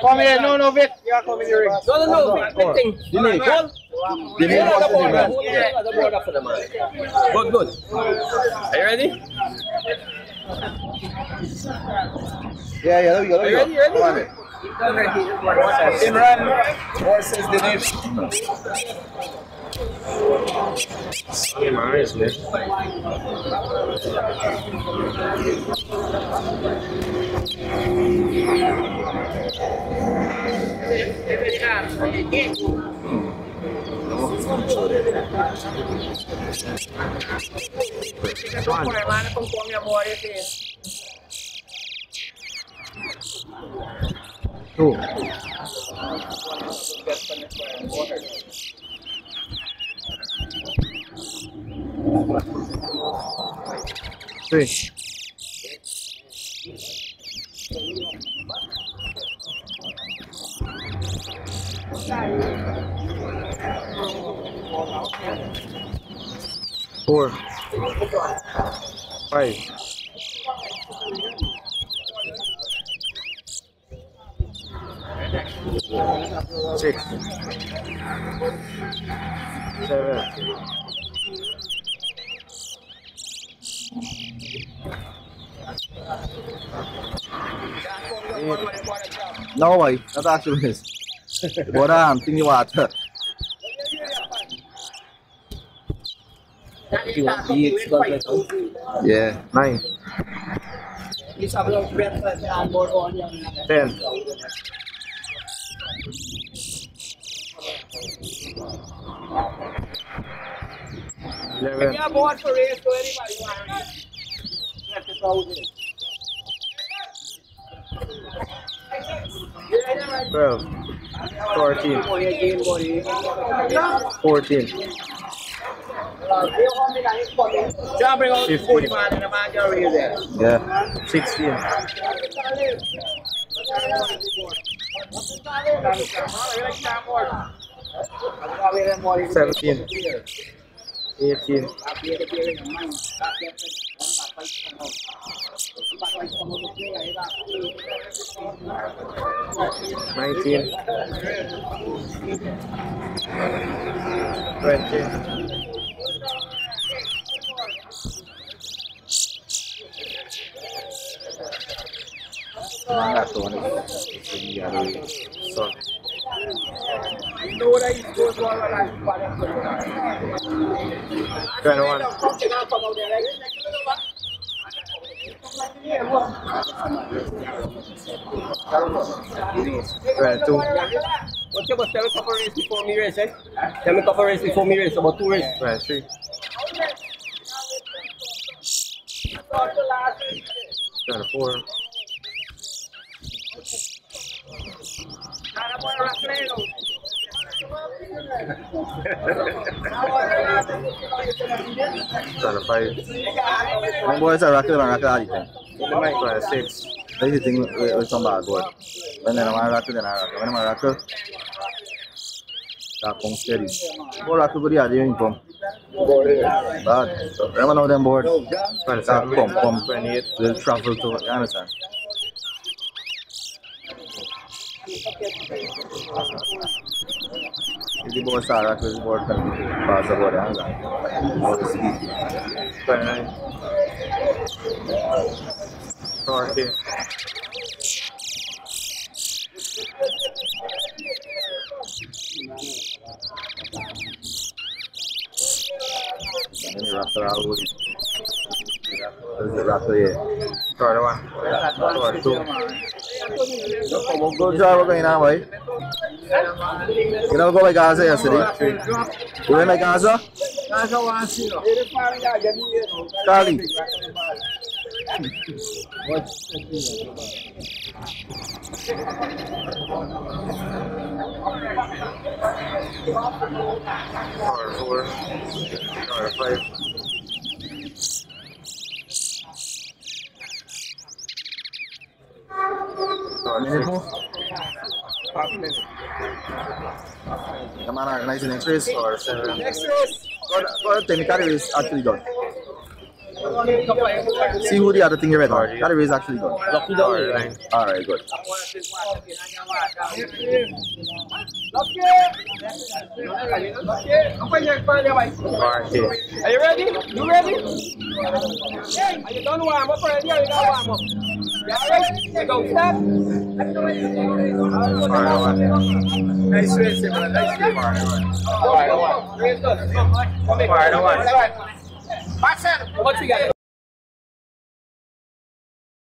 Come here, no, Vic. You are coming here. No, Vic. Dinesh. The board after the man. Good. Are you ready? Yeah, there we go. Are you ready? Come on, Imran versus Dinesh. Imran is left. Two. Three. Four. Five. Six. Seven. No way, not actually this. What I'm thinking water. Yeah, 9. 10. 11. 12. 14. 14. 15. Yeah. 16. 17. 18. 19. 20. 21. 22. What's your tell me couple race before me race, eh? Tell me couple race before me race, about 2 races. 23. 24. 25. My boys are rocking and rocking all the time. 26. That's the thing with some bad boy. When I'm rocking, then I rock. When I'm rocking, that comes steady. Go rock good, yeah, the income. But remember now them board. That come 28. We'll travel to, you understand? If the board start rocking, the board can pass the board, you understand? How to speed. 29. 40. 41. 42. Good job again now, boy. You never go by Gaza yesterday? You went by Gaza? Charlie. What? 4. 5. 6. Come on, nice next race or 7. Next race. What technically is actually done? See who the other thing you read on. That race actually good. Lucky down the line. Alright, good. Are you ready? You ready? Are you done warm up already or you got warm up? You alright? You don't stop? Nice race, man. Nice race. Fire the one. Fire the one. What's he got?